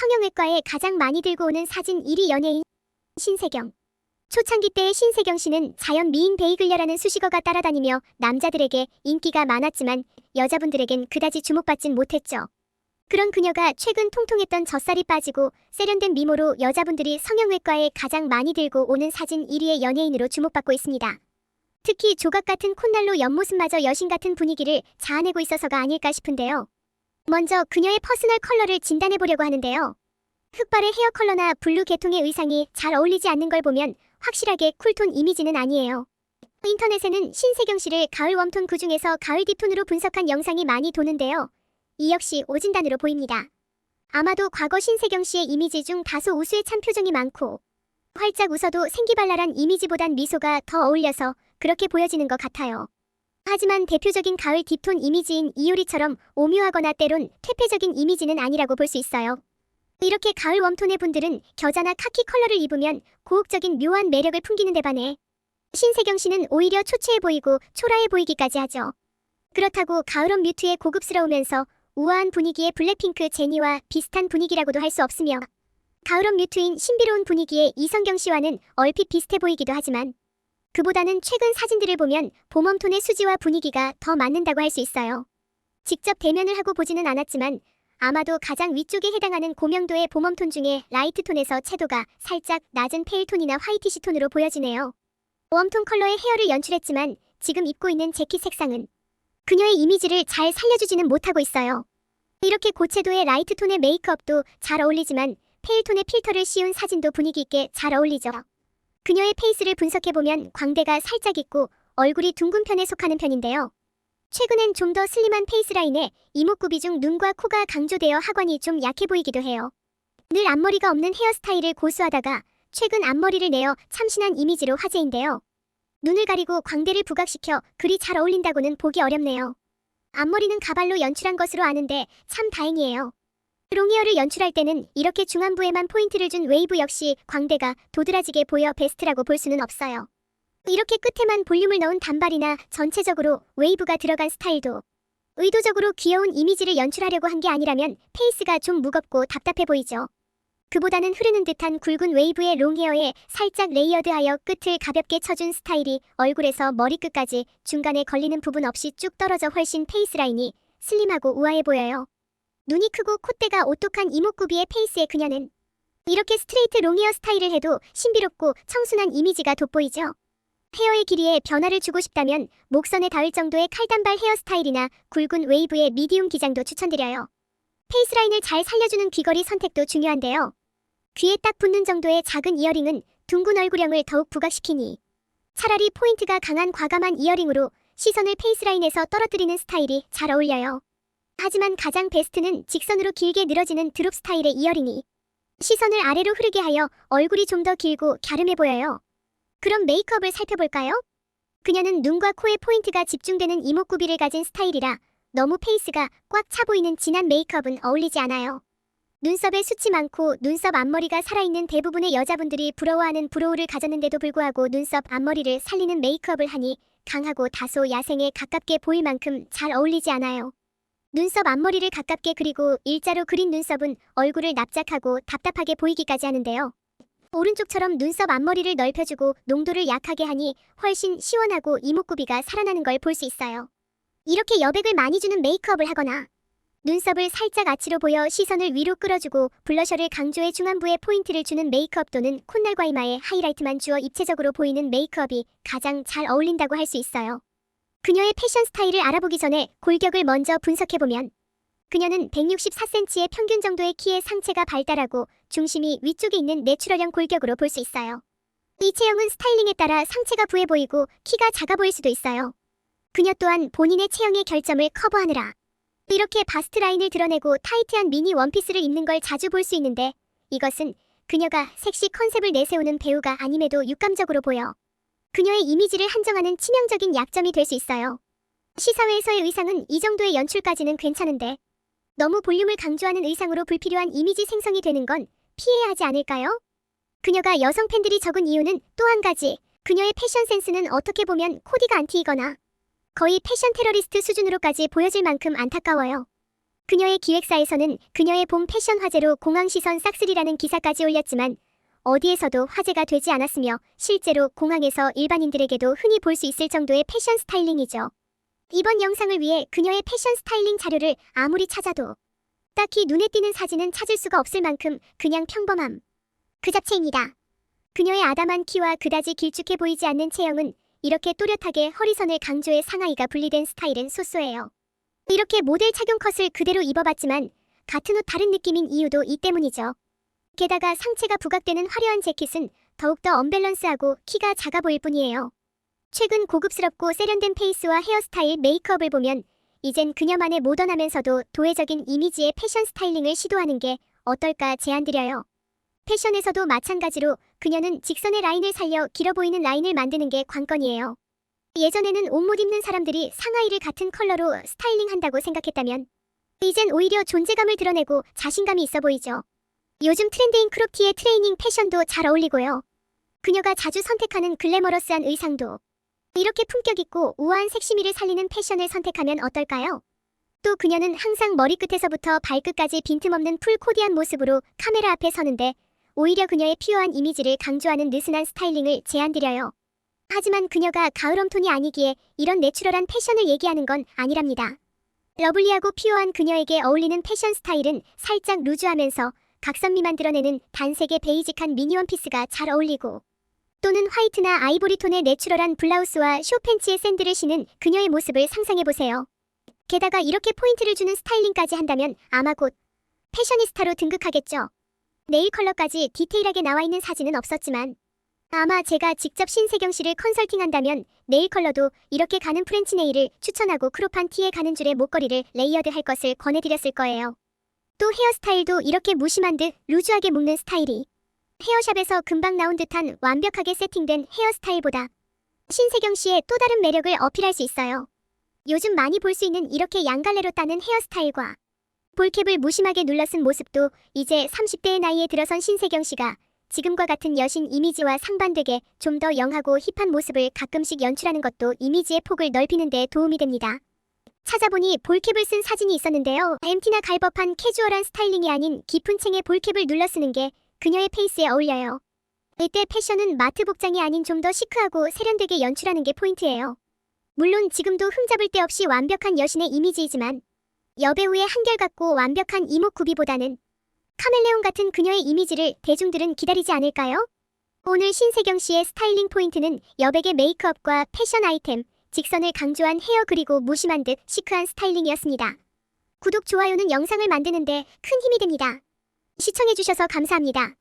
성형외과에 가장 많이 들고 오는 사진 1위 연예인 신세경. 초창기 때의 신세경 씨는 자연 미인 베이글녀라는 수식어가 따라다니며 남자들에게 인기가 많았지만 여자분들에겐 그다지 주목받진 못했죠. 그런 그녀가 최근 통통했던 젖살이 빠지고 세련된 미모로 여자분들이 성형외과에 가장 많이 들고 오는 사진 1위의 연예인으로 주목받고 있습니다. 특히 조각 같은 콧날로 옆모습마저 여신 같은 분위기를 자아내고 있어서가 아닐까 싶은데요. 먼저 그녀의 퍼스널 컬러를 진단해보려고 하는데요. 흑발의 헤어 컬러나 블루 계통의 의상이 잘 어울리지 않는 걸 보면 확실하게 쿨톤 이미지는 아니에요. 인터넷에는 신세경 씨를 가을 웜톤 그중에서 가을 딥톤으로 분석한 영상이 많이 도는데요. 이 역시 오진단으로 보입니다. 아마도 과거 신세경 씨의 이미지 중 다소 우수에 찬 표정이 많고 활짝 웃어도 생기발랄한 이미지보단 미소가 더 어울려서 그렇게 보여지는 것 같아요. 하지만 대표적인 가을 딥톤 이미지인 이효리처럼 오묘하거나 때론 퇴폐적인 이미지는 아니라고 볼 수 있어요. 이렇게 가을 웜톤의 분들은 겨자나 카키 컬러를 입으면 고혹적인 묘한 매력을 풍기는 데 반해 신세경 씨는 오히려 초췌해 보이고 초라해 보이기까지 하죠. 그렇다고 가을옷 뮤트의 고급스러우면서 우아한 분위기의 블랙핑크 제니와 비슷한 분위기라고도 할 수 없으며 가을옷 뮤트인 신비로운 분위기의 이성경 씨와는 얼핏 비슷해 보이기도 하지만 그보다는 최근 사진들을 보면 봄웜톤의 수지와 분위기가 더 맞는다고 할 수 있어요. 직접 대면을 하고 보지는 않았지만 아마도 가장 위쪽에 해당하는 고명도의 봄웜톤 중에 라이트톤에서 채도가 살짝 낮은 페일톤이나 화이티시 톤으로 보여지네요. 웜톤 컬러의 헤어를 연출했지만 지금 입고 있는 재킷 색상은 그녀의 이미지를 잘 살려주지는 못하고 있어요. 이렇게 고채도의 라이트톤의 메이크업도 잘 어울리지만 페일톤의 필터를 씌운 사진도 분위기 있게 잘 어울리죠. 그녀의 페이스를 분석해보면 광대가 살짝 있고 얼굴이 둥근 편에 속하는 편인데요. 최근엔 좀 더 슬림한 페이스라인에 이목구비 중 눈과 코가 강조되어 하관이 좀 약해 보이기도 해요. 늘 앞머리가 없는 헤어스타일을 고수하다가 최근 앞머리를 내어 참신한 이미지로 화제인데요. 눈을 가리고 광대를 부각시켜 그리 잘 어울린다고는 보기 어렵네요. 앞머리는 가발로 연출한 것으로 아는데 참 다행이에요. 롱헤어를 연출할 때는 이렇게 중안부에만 포인트를 준 웨이브 역시 광대가 도드라지게 보여 베스트라고 볼 수는 없어요. 이렇게 끝에만 볼륨을 넣은 단발이나 전체적으로 웨이브가 들어간 스타일도 의도적으로 귀여운 이미지를 연출하려고 한 게 아니라면 페이스가 좀 무겁고 답답해 보이죠. 그보다는 흐르는 듯한 굵은 웨이브의 롱헤어에 살짝 레이어드하여 끝을 가볍게 쳐준 스타일이 얼굴에서 머리끝까지 중간에 걸리는 부분 없이 쭉 떨어져 훨씬 페이스 라인이 슬림하고 우아해 보여요. 눈이 크고 콧대가 오똑한 이목구비의 페이스의 그녀는 이렇게 스트레이트 롱헤어 스타일을 해도 신비롭고 청순한 이미지가 돋보이죠. 헤어의 길이에 변화를 주고 싶다면 목선에 닿을 정도의 칼단발 헤어스타일이나 굵은 웨이브의 미디움 기장도 추천드려요. 페이스라인을 잘 살려주는 귀걸이 선택도 중요한데요. 귀에 딱 붙는 정도의 작은 이어링은 둥근 얼굴형을 더욱 부각시키니 차라리 포인트가 강한 과감한 이어링으로 시선을 페이스라인에서 떨어뜨리는 스타일이 잘 어울려요. 하지만 가장 베스트는 직선으로 길게 늘어지는 드롭 스타일의 이어링이 시선을 아래로 흐르게 하여 얼굴이 좀 더 길고 갸름해 보여요. 그럼 메이크업을 살펴볼까요? 그녀는 눈과 코에 포인트가 집중되는 이목구비를 가진 스타일이라 너무 페이스가 꽉 차 보이는 진한 메이크업은 어울리지 않아요. 눈썹에 숱이 많고 눈썹 앞머리가 살아있는 대부분의 여자분들이 부러워하는 브로우를 가졌는데도 불구하고 눈썹 앞머리를 살리는 메이크업을 하니 강하고 다소 야생에 가깝게 보일 만큼 잘 어울리지 않아요. 눈썹 앞머리를 가깝게 그리고 일자로 그린 눈썹은 얼굴을 납작하고 답답하게 보이기까지 하는데요. 오른쪽처럼 눈썹 앞머리를 넓혀주고 농도를 약하게 하니 훨씬 시원하고 이목구비가 살아나는 걸 볼 수 있어요. 이렇게 여백을 많이 주는 메이크업을 하거나 눈썹을 살짝 아치로 보여 시선을 위로 끌어주고 블러셔를 강조해 중안부에 포인트를 주는 메이크업 또는 콧날과 이마에 하이라이트만 주어 입체적으로 보이는 메이크업이 가장 잘 어울린다고 할 수 있어요. 그녀의 패션 스타일을 알아보기 전에 골격을 먼저 분석해보면 그녀는 164cm의 평균 정도의 키에 상체가 발달하고 중심이 위쪽에 있는 내추럴형 골격으로 볼 수 있어요. 이 체형은 스타일링에 따라 상체가 부해 보이고 키가 작아 보일 수도 있어요. 그녀 또한 본인의 체형의 결점을 커버하느라 이렇게 바스트 라인을 드러내고 타이트한 미니 원피스를 입는 걸 자주 볼 수 있는데 이것은 그녀가 섹시 컨셉을 내세우는 배우가 아님에도 육감적으로 보여 그녀의 이미지를 한정하는 치명적인 약점이 될 수 있어요. 시사회에서의 의상은 이 정도의 연출까지는 괜찮은데 너무 볼륨을 강조하는 의상으로 불필요한 이미지 생성이 되는 건 피해야 하지 않을까요? 그녀가 여성 팬들이 적은 이유는 또 한 가지, 그녀의 패션 센스는 어떻게 보면 코디가 안 튀거나 거의 패션 테러리스트 수준으로까지 보여질 만큼 안타까워요. 그녀의 기획사에서는 그녀의 봄 패션 화제로 공항 시선 싹쓸이라는 기사까지 올렸지만 어디에서도 화제가 되지 않았으며 실제로 공항에서 일반인들에게도 흔히 볼 수 있을 정도의 패션 스타일링이죠. 이번 영상을 위해 그녀의 패션 스타일링 자료를 아무리 찾아도 딱히 눈에 띄는 사진은 찾을 수가 없을 만큼 그냥 평범함 그 자체입니다. 그녀의 아담한 키와 그다지 길쭉해 보이지 않는 체형은 이렇게 또렷하게 허리선을 강조해 상하의가 분리된 스타일은 소소해요. 이렇게 모델 착용 컷을 그대로 입어봤지만 같은 옷 다른 느낌인 이유도 이 때문이죠. 게다가 상체가 부각되는 화려한 재킷은 더욱더 언밸런스하고 키가 작아 보일 뿐이에요. 최근 고급스럽고 세련된 페이스와 헤어스타일, 메이크업을 보면 이젠 그녀만의 모던하면서도 도회적인 이미지의 패션 스타일링을 시도하는 게 어떨까 제안드려요. 패션에서도 마찬가지로 그녀는 직선의 라인을 살려 길어 보이는 라인을 만드는 게 관건이에요. 예전에는 옷 못 입는 사람들이 상하의를 같은 컬러로 스타일링한다고 생각했다면 이젠 오히려 존재감을 드러내고 자신감이 있어 보이죠. 요즘 트렌드인 크롭티의 트레이닝 패션도 잘 어울리고요. 그녀가 자주 선택하는 글래머러스한 의상도 이렇게 품격 있고 우아한 섹시미를 살리는 패션을 선택하면 어떨까요? 또 그녀는 항상 머리끝에서부터 발끝까지 빈틈없는 풀 코디한 모습으로 카메라 앞에 서는데 오히려 그녀의 퓨어한 이미지를 강조하는 느슨한 스타일링을 제안드려요. 하지만 그녀가 가을웜톤이 아니기에 이런 내추럴한 패션을 얘기하는 건 아니랍니다. 러블리하고 퓨어한 그녀에게 어울리는 패션 스타일은 살짝 루즈하면서 각선미만 드러내는 단색의 베이직한 미니 원피스가 잘 어울리고 또는 화이트나 아이보리 톤의 내추럴한 블라우스와 숏팬츠의 샌들을 신은 그녀의 모습을 상상해보세요. 게다가 이렇게 포인트를 주는 스타일링까지 한다면 아마 곧 패셔니스타로 등극하겠죠. 네일 컬러까지 디테일하게 나와 있는 사진은 없었지만 아마 제가 직접 신세경 씨를 컨설팅한다면 네일 컬러도 이렇게 가는 프렌치 네일을 추천하고 크롭한 티에 가는 줄의 목걸이를 레이어드할 것을 권해드렸을 거예요. 또 헤어스타일도 이렇게 무심한 듯 루즈하게 묶는 스타일이 헤어샵에서 금방 나온 듯한 완벽하게 세팅된 헤어스타일보다 신세경 씨의 또 다른 매력을 어필할 수 있어요. 요즘 많이 볼 수 있는 이렇게 양갈래로 따는 헤어스타일과 볼캡을 무심하게 눌러쓴 모습도 이제 30대의 나이에 들어선 신세경 씨가 지금과 같은 여신 이미지와 상반되게 좀 더 영하고 힙한 모습을 가끔씩 연출하는 것도 이미지의 폭을 넓히는 데 도움이 됩니다. 찾아보니 볼캡을 쓴 사진이 있었는데요. MT나 갈 법한 캐주얼한 스타일링이 아닌 깊은 챙에 볼캡을 눌러 쓰는 게 그녀의 페이스에 어울려요. 이때 패션은 마트 복장이 아닌 좀 더 시크하고 세련되게 연출하는 게 포인트예요. 물론 지금도 흠잡을 데 없이 완벽한 여신의 이미지이지만 여배우의 한결같고 완벽한 이목 구비보다는 카멜레온 같은 그녀의 이미지를 대중들은 기다리지 않을까요? 오늘 신세경 씨의 스타일링 포인트는 여백의 메이크업과 패션 아이템, 직선을 강조한 헤어 그리고 무심한 듯 시크한 스타일링이었습니다. 구독, 좋아요는 영상을 만드는데 큰 힘이 됩니다. 시청해주셔서 감사합니다.